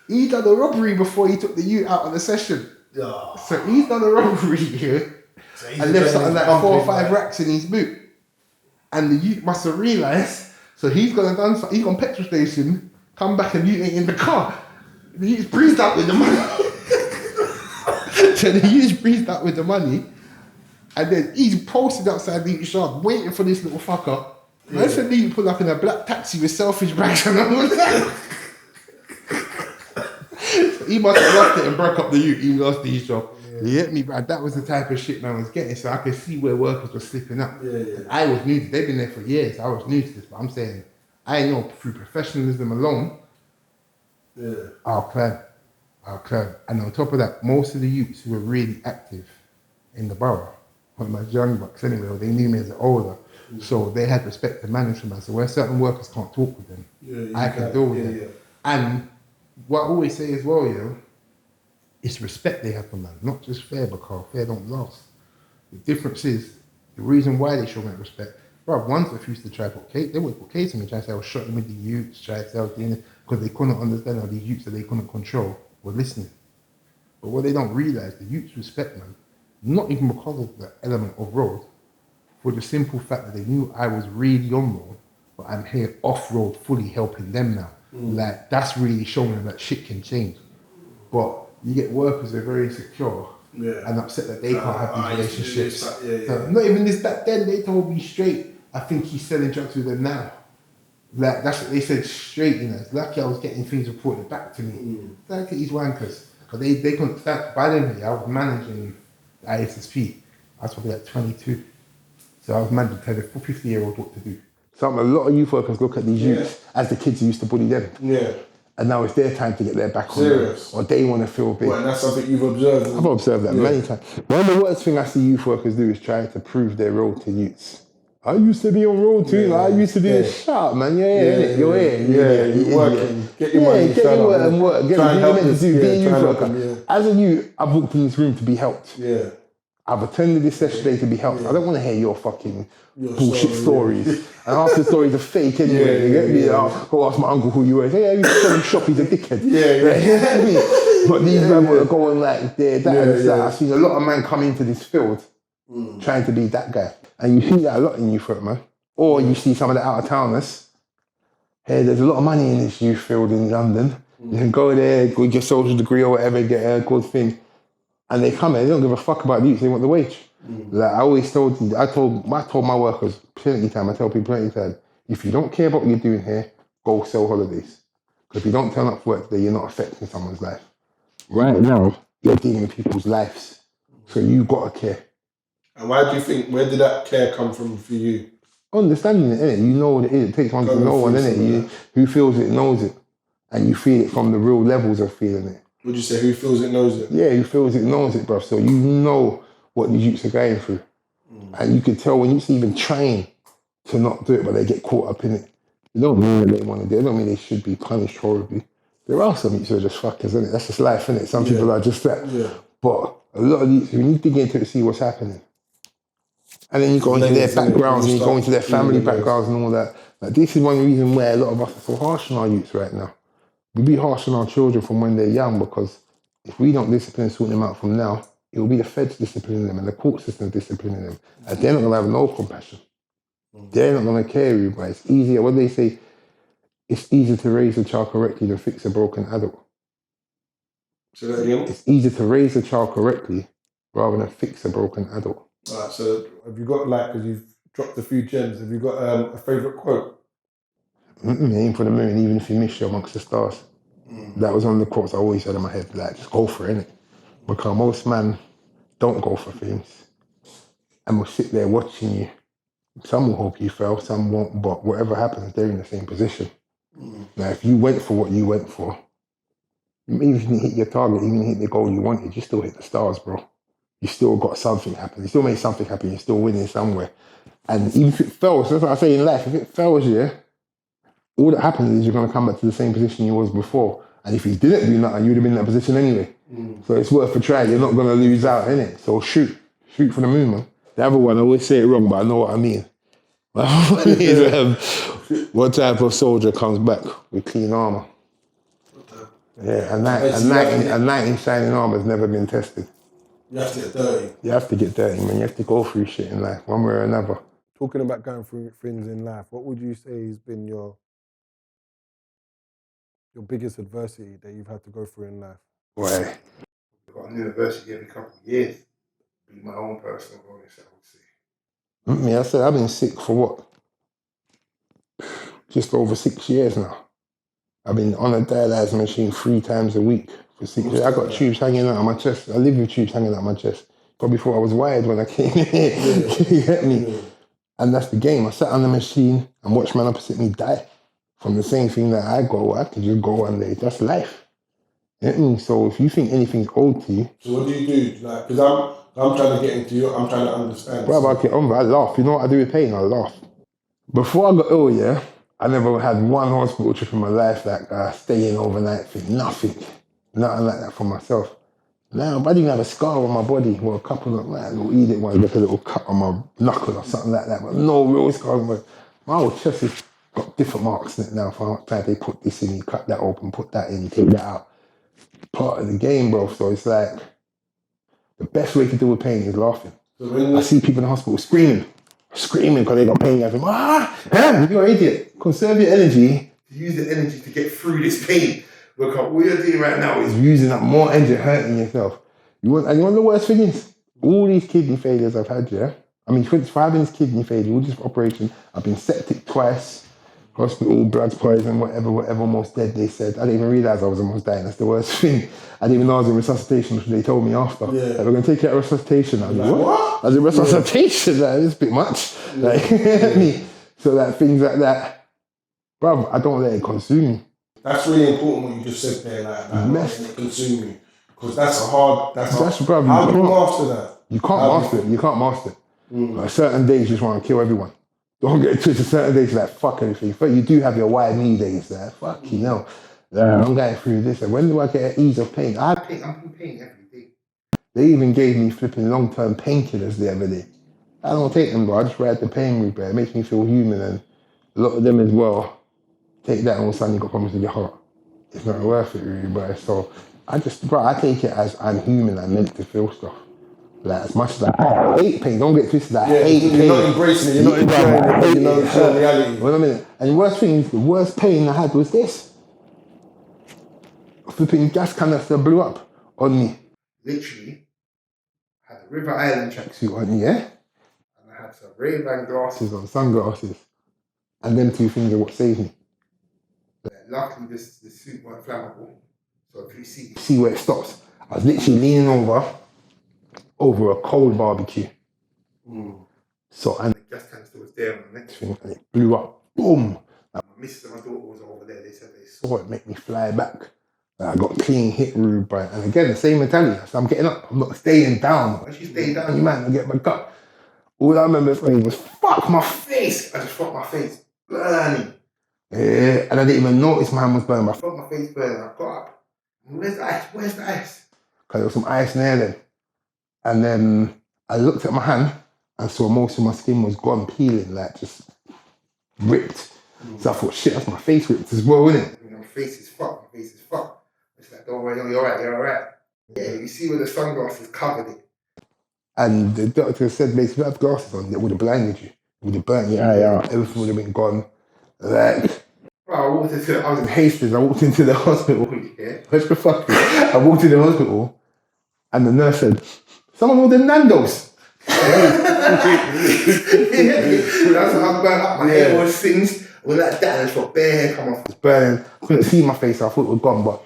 he done a robbery before he took the youth out on the session.
Yeah.
So he's done a robbery here and left something like 4 or 5 racks in his boot. And the youth must have realised, so he's gone petrol station, come back and you ain't in the car. The youth's breezed out with the money. So the youth's breezed out with the money, and then he's posted outside the youth shop waiting for this little fucker. Yeah. I said he pulled up in a black taxi with selfish bags and all that. So he must have lost it and broke up the youth. He lost his job. Yeah. You get me, but that was the type of shit man was getting. So I could see where workers were slipping up.
Yeah.
I was new to. They've been there for years. I was new to this, but I'm saying I know through professionalism alone.
Yeah.
Our clan. And on top of that, most of the youths who were really active in the borough, one of my young bucks anyway, they knew me as an older, so they had respect to management. So where certain workers can't talk with them, I can deal with them. Yeah. And what I always say as well, it's respect they have for man, not just fair, because fair don't last. The difference is, the reason why they show me respect, bro, once I used to try to put case, they would put case on me, try to say I was shooting with the youths, try to say I was doing it, because they couldn't understand how these youths that they couldn't control were listening. But what they don't realise, the youths respect man, not even because of the element of road, for the simple fact that they knew I was really on road, but I'm here off road fully helping them now. Like, that's really showing them that shit can change. But you get workers who are very insecure and upset that they can't have these relationships. So not even this, back then they told me straight, I think he's selling drugs with them now. Like, that's what they said straight, It's lucky I was getting things reported back to me. Look at these wankers. Because they couldn't start, by then I was managing the ISSP. I was probably like 22. So I was managing to tell the 50-year-old what to do. So a lot of youth workers look at these youths as the kids who used to bully them. Yeah. And now it's their time to get their back on them. Or they want to feel big.
Well, and that's something you've observed.
I've observed that many times. One of the worst things I see youth workers do is try to prove their role to youths. I used to be on road too. I used to do this. Shut up, man. You're here.
You're working. Get your money.
Get your work and work. Get what you're meant to do. Be a youth worker.
Them,
As a youth, I've walked in this room to be helped.
Yeah.
I've attended this session today to be helped. I don't want to hear your fucking bullshit stories. And half the stories are fake anyway. You get me? I'll go ask my uncle who you were. Hey, you selling shop, he's a dickhead. You get me? But these men were going like, that and that. I've seen a lot of men come into this field trying to be that guy. And you see that a lot in youth field, man. Or you see some of the out-of-towners. Hey, there's a lot of money in this youth field in London. You can go there, go get your social degree or whatever, get a good thing. And they come here, they don't give a fuck about the youth, they want the wage. Like I always told my workers plenty of time, I tell people plenty of time, if you don't care about what you're doing here, go sell holidays. Because if you don't turn up for work today, you're not affecting someone's life. Right now, you're dealing with people's lives. So you gotta care.
And why do you think, where did that care come from for you?
Understanding it, innit? You know what it is. It takes one to know one, innit? Who feels it knows it. And you feel it from the real levels of feeling it.
Would you say who feels it knows it?
Yeah, who feels it knows it, bruv. So you know what these youths are going through. And you can tell when youths even train to not do it, but they get caught up in it. They don't mean that they want to do it. They don't mean they should be punished horribly. There are some youths who are just fuckers, innit? That's just life, innit? Some people are just that. Yeah. But a lot of these, when you dig into it to see what's happening, and then you go into their backgrounds and you go into their family backgrounds and all that. Like, this is one reason where a lot of us are so harsh on our youths right now. We be harsh on our children from when they're young because if we don't discipline and sort them out from now, it will be the feds disciplining them and the court system disciplining them. And they're not going to have no compassion. They're not going to care you, but it's easier. What they say, it's easier to raise a child correctly than fix a broken adult.
Say that again?
It's easier to raise a child correctly rather than fix a broken adult.
Alright, so have you got, like, because you've dropped a few gems, have you got a favourite quote?
Aim for the moon, even if you miss you amongst the stars. That was one of the quotes I always had in my head, like, just go for it, innit? Because most men don't go for things and will sit there watching you. Some will hope you fail, some won't, but whatever happens, they're in the same position. Now, if you went for what you went for, even if you didn't hit your target, even if you didn't hit the goal you wanted, you still hit the stars, bro. You still got something happen. You still made something happen. You're still winning somewhere. And even if it fails, that's what I say in life, if it fails, all that happens is you're going to come back to the same position you was before. And if you didn't do nothing, you would have been in that position anyway. So it's worth a try. You're not going to lose out, innit? So shoot for the moon, man. The other one, I always say it wrong, but I know what I mean. What type of soldier comes back with clean armour? Yeah, a knight in shining armour has never been tested.
You have to get dirty.
You have to get dirty, man. You have to go through shit in life, one way or another.
Talking about going through things in life, what would you say has been your biggest adversity that you've had to go through in life?
Right. I've got a new adversity every couple of years. Be my own personal bonus, I would say. I said I've been sick for what? Just over 6 years now. I've been on a dialysis machine 3 times a week for 6 years. I got tubes hanging out of my chest. I live with tubes hanging out of my chest. Probably thought I was wired when I came here. You get me? Yeah. And that's the game. I sat on the machine and watched man opposite me die from the same thing that I go. I could just go one day. That's life. You get me? So if you think anything's owed to you.
So what do you do? Like, because I'm trying to get into you. I'm trying to understand.
Bro, I get on, I laugh. You know what I do with pain? I laugh. Before I got ill, I never had one hospital trip in my life, like staying overnight thing, nothing like that for myself. Now, I didn't have a scar on my body, or a couple of like, little edict ones, like a little cut on my knuckle or something like that, but no real scars. My whole chest has got different marks in it now. For how they put this in, you cut that open, put that in, take that out. Part of the game, bro. So it's like the best way to deal with pain is laughing. So I see people in the hospital screaming because they got pain. I think, you're an idiot. Conserve your energy. Use the energy to get through this pain. Because all you're doing right now is using up more energy, hurting yourself. And you want the worst thing is? All these kidney failures I've had, I mean, 5 years kidney failure, all this operation. I've been septic twice, hospital, blood poison, whatever, almost dead, they said. I didn't even realise I was almost dying. That's the worst thing. I didn't even know I was in resuscitation until they told me after. Yeah. Like, we're going to take you out of resuscitation. I was like, what? I was in resuscitation. Like, it's a bit much. Like, so that things like that, bruv, I don't let it consume me.
That's really important what you just said there, like that, not letting it consume you. Because that's hard.
Bruv,
how do you master that?
You can't master it. Like, certain days you just want to kill everyone. Don't get it twisted. Certain days like fuck everything. But you do have your why me days there. Fuck you know. I'm going through this. And when do I get an ease of pain? I'm in pain every day. They even gave me flipping long-term painkillers the other day. I don't take them, bro. I just ride the pain route, but it makes me feel human, and a lot of them as well. Take that and all of a sudden you got problems with your heart. It's not worth it really, bro. So I take it as I'm human. I'm meant to feel stuff. Like as much as I hate pain, don't get twisted. I hate pain.
You're not embracing it. You're not enjoying it. But you know it's your reality.
Wait a minute. And the worst thing is, the worst pain I had was this. Flipping gas canister blew up on me. Literally, I had a River Island tracksuit on, yeah? And I had some Ray-Ban glasses on, sunglasses. And them two things are what saved me. But luckily, the suit weren't flammable. So if you see where it stops. I was literally leaning over a cold barbecue. So, and the gas canister was there on the next thing, and it blew up. Boom! Like my missus and my daughter was over there. They said they saw it make me fly back. I got clean hit, rude, right? And again, the same mentality. So I'm getting up. I'm not staying down. Once you stay down, you might not get back up. All I remember saying was, fuck my face. I just felt my face burning. Yeah, and I didn't even notice my hand was burning. I felt my face burning. I got up. Where's the ice? Where's the ice? Because there was some ice near then. And then I looked at my hand and saw most of my skin was gone, peeling, like just ripped. So I thought, shit, that's my face ripped as well, innit? You know, my face is fucked. My face is fucked. It's like, don't worry, you're alright. Yeah, you see where the sunglasses covered it. And the doctor said, mate, if you have glasses on, it would have blinded you. It would have burnt your eye out. Everything would have been gone. Like, bro, I was in Hastings. I walked into the hospital. Yeah, what's the fuck? I walked into the hospital and the nurse said, someone ordered Nando's. That's how I burnt up. My hair was singed. When like that, I just got bare hair come off. It was burning. I couldn't see my face. I thought it was gone, but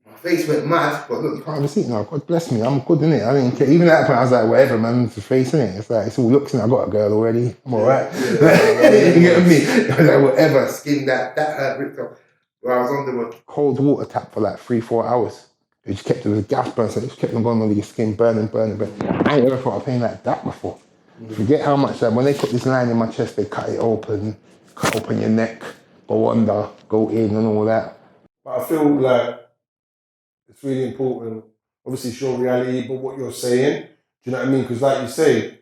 my face went mad. But look, you can't even see it now. God bless me. I'm good, innit? I didn't care. Even at that point, I was like, whatever, man. It's a face, innit? It's like, it's all looks, innit? I got a girl already. I'm alright. You get me? I was like, whatever. Skin that hurt, ripped off. Well, I was under a cold water tap for like 3-4 hours. It just kept, there was a gas burn, so it just kept on going under your skin, burning. I ain't ever felt a pain like that before. Forget how much, when they put this line in my chest, they cut it open, cut open your neck, go under, go in and all that.
But I feel like it's really important, obviously it's your reality, but what you're saying, do you know what I mean? Because like you say,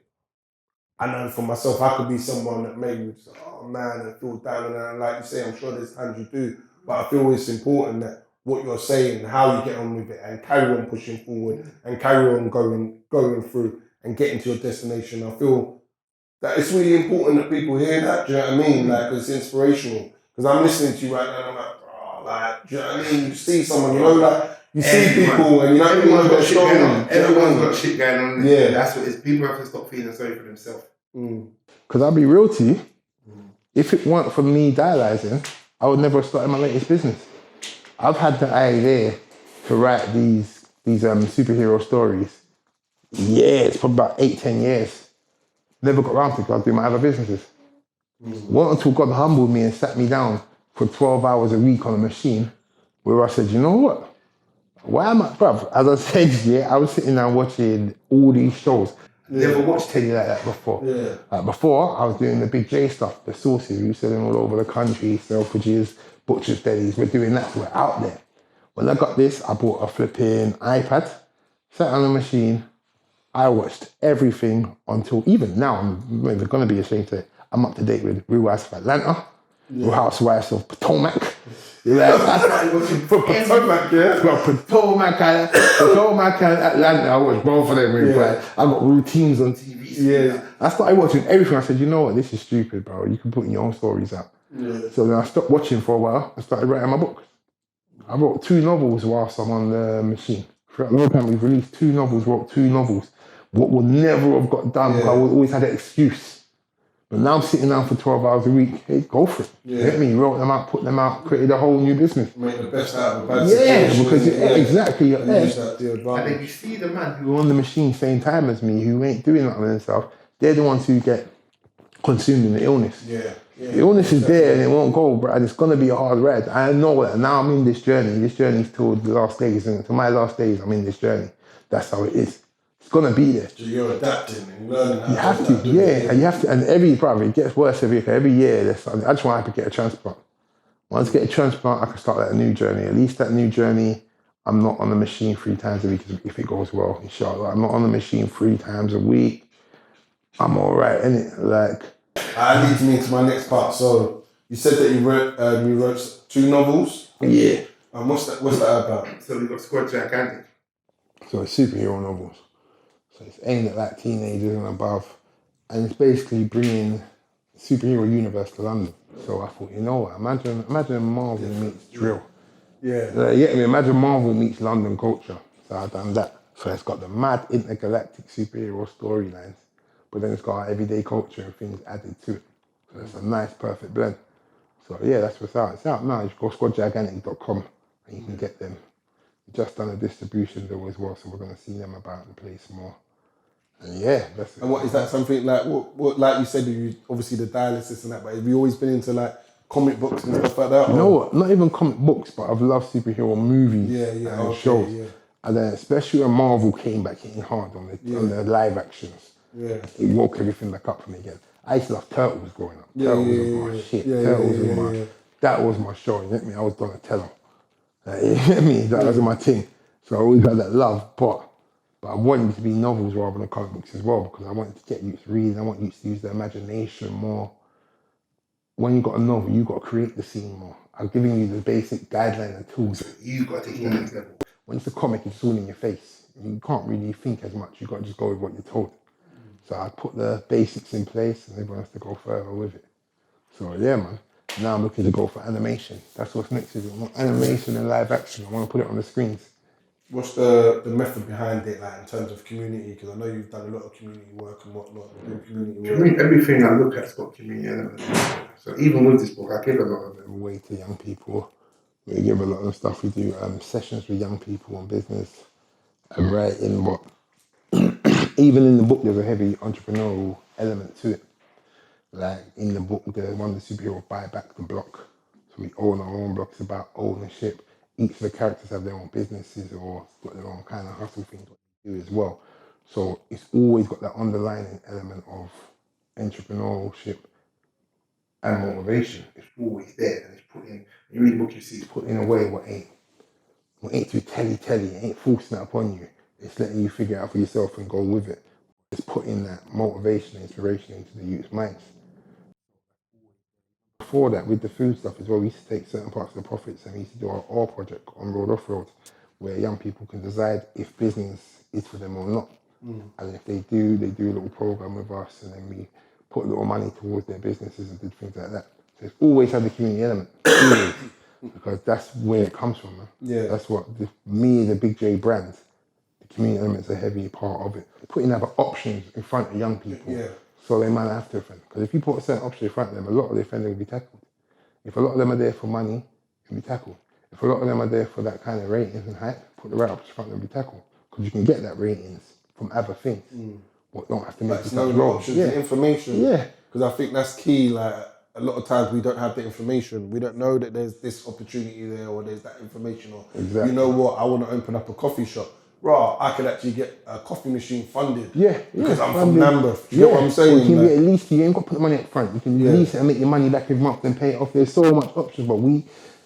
I know for myself, I could be someone that maybe would say, oh man, I feel down and like you say, I'm sure there's times you do, but I feel it's important that what you're saying, how you get on with it and carry on pushing forward and carry on going through and getting to your destination. I feel that it's really important that people hear that, do you know what I mean? Like, it's inspirational. Because I'm listening to you right now and I'm like, oh, like, do you know what I mean? You see someone, you know, like, you see people and you know, everyone's got shit going on. Everyone's got shit going on. Yeah. That's what it is. People have to stop feeling sorry for themselves.
Because I'll be real to you, if it weren't for me dialyzing, I would never have started my latest business. I've had the idea to write these superhero stories. It's probably about 8-10 years. Never got around to it because I do my other businesses. Not until God humbled me and sat me down for 12 hours a week on a machine where I said, you know what? Why am I, bruv? As I said, I was sitting down watching all these shows. Never watched telly like that before. Before, I was doing the Big.J stuff, the sauces. We were selling all over the country, Selfridges, butchers, delis. We're doing that, so we're out there. When I got this, I bought a flipping iPad, sat on the machine. I watched everything until, even now, I'm not even going to be ashamed to say, I'm up to date with Real Housewives of Atlanta, Real Housewives of Potomac. For Potomac, Potomac and Atlanta, I watched both of them. I got routines on TV. I started watching everything. I said, you know what, this is stupid, bro. You can put your own stories out. So then I stopped watching for a while and started writing my book. I wrote 2 novels whilst I'm on the machine. Throughout the whole time, we've released 2 novels, wrote 2 novels. What would never have got done, I would always had an excuse. But now I'm sitting down for 12 hours a week. Hey, go for it. You get me? Wrote them out, put them out, created a whole new business.
Make the best out of a bad situation.
Because exactly.
And
then you see the man who are on the machine same time as me, who ain't doing nothing themselves, they're the ones who get consumed in the illness. The illness is there and it won't go, bro. And it's going to be a hard ride. I know that. Now I'm in this journey. This journey's till the last days. And to my last days, I'm in this journey. That's how it is. It's going to be there.
So you're adapting and learning how
you have to, and you have to. And it gets worse every year. I just want to get a transplant. Once I get a transplant, I can start that new journey. At least that new journey,
I'm not on the machine 3 times a week if it goes well, inshallah. I'm not on the machine 3 times a week. I'm all right, innit? Like,
That leads me to my next part. So you said that you wrote 2 novels.
yeah.
And what's that about?
So we've got Squad Gigantic.
So it's superhero novels. So it's aimed at like teenagers and above. And it's basically bringing the superhero universe to London. So I thought, you know what, imagine Marvel meets drill.
Yeah.
Imagine Marvel meets London culture. So I've done that. So it's got the mad intergalactic superhero storylines, but then it's got our everyday culture and things added to it. So it's a nice, perfect blend. So yeah, that's what's out. It's out now. You go squadgigantic.com and you can get them. Just done a distribution deal as well, so we're going to see them about the place more. And yeah, that's it.
And what is that something like? What like you said, you obviously the dialysis and that, but have you always been into like comic books and stuff like that?
You know what? Not even comic books, but I've loved superhero movies and shows. Yeah. And then especially when Marvel came back hitting hard on the live actions. Yeah. It woke everything back up for me again. I used to love Turtles growing up. Turtles was my shit. Turtles was my that was my show, you get me? I was Donatello. You get me? That was my thing. So I always had that love, but I wanted it to be novels rather than comic books as well, because I wanted to get you to read, I want you to use the imagination more. When you got a novel, you got to create the scene more. I'm giving you the basic guideline and tools.
You've got to take it to the next level.
When it's a comic, it's all in your face. You can't really think as much. You've got to just go with what you're told. So I put the basics in place and everyone has to go further with it. So yeah, man. Now I'm looking to go for animation. That's what's next. Is animation and live action. I want to put it on the screens.
What's the method behind it, like in terms of community? Because I know you've done a lot of community work and whatnot.
Everything I look at's got community elements. So even with this book, I give a lot of it
away to young people. We give a lot of stuff. We do sessions with young people on business and writing. But even in the book, there's a heavy entrepreneurial element to it. Like in the book, the one of the superheroes buy back the block. So we own our own block. It's about ownership. Each of the characters have their own businesses or got their own kind of hustle things what they do as well. So it's always got that underlying element of entrepreneurship and motivation.
It's always there, and it's put in. You read the book, you see
it's put in a way what ain't too telly, it ain't forcing it upon you. It's letting you figure it out for yourself and go with it. It's putting that motivation, inspiration into the youth's minds. Before that, with the food stuff as well, we used to take certain parts of the profits and we used to do our R project on road off-road, where young people can decide if business is for them or not. And if they do a little program with us, and then we put a little money towards their businesses and did things like that. So it's always had the community element, always, because that's where it comes from, man. Yeah. That's what the Big.J brand, the community element's a heavy part of it. Putting other options in front of young people, so they might have to offend. Because if you put a certain option in front of them, a lot of the offending will be tackled. If a lot of them are there for money, it'll be tackled. If a lot of them are there for that kind of ratings and hype, put the right option in front of them, be tackled. Because you can get that ratings from other things. What don't have to make
no options and information. Yeah. Because I think that's key. Like a lot of times we don't have the information. We don't know that there's this opportunity there or there's that information. Or you know what? I want to open up a coffee shop. Right, I could actually get a coffee machine funded. Because I'm from Lambeth. You know what I'm saying?
You can get at least, you ain't got to put the money up front. You can lease it and make your money back every month and pay it off. There's so much options, but we,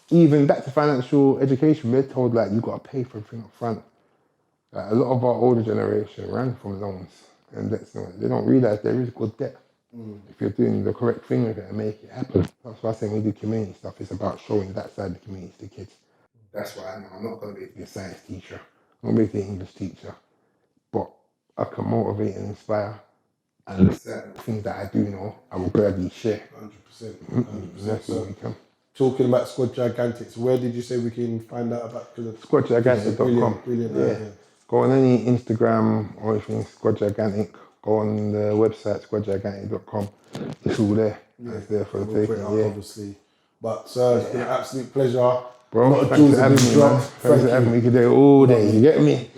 even back to financial education, we're told like you got to pay for everything up front. Like, a lot of our older generation ran from loans and debts. They don't realise there is good debt. If you're doing the correct thing with it and make it happen. That's why I say when we do community stuff, it's about showing that side of the community to the kids. That's why I know I'm not going to be a science teacher. I'm going to be an English teacher. But I can motivate and inspire. And certain things that I do know, I will gladly share.
100%.
That's what we can.
Talking about Squad Gigantics, where did you say we can find out about?
Squadgigantic.com.
Brilliant.
Yeah. Go on any Instagram or anything, Squad Gigantic. Go on the website, squadgigantic.com. It's all there. It's there for the taking.
Obviously. But sir, it's been an absolute pleasure.
Bro, thanks for having me, man. Thanks for having me today all day. You get me?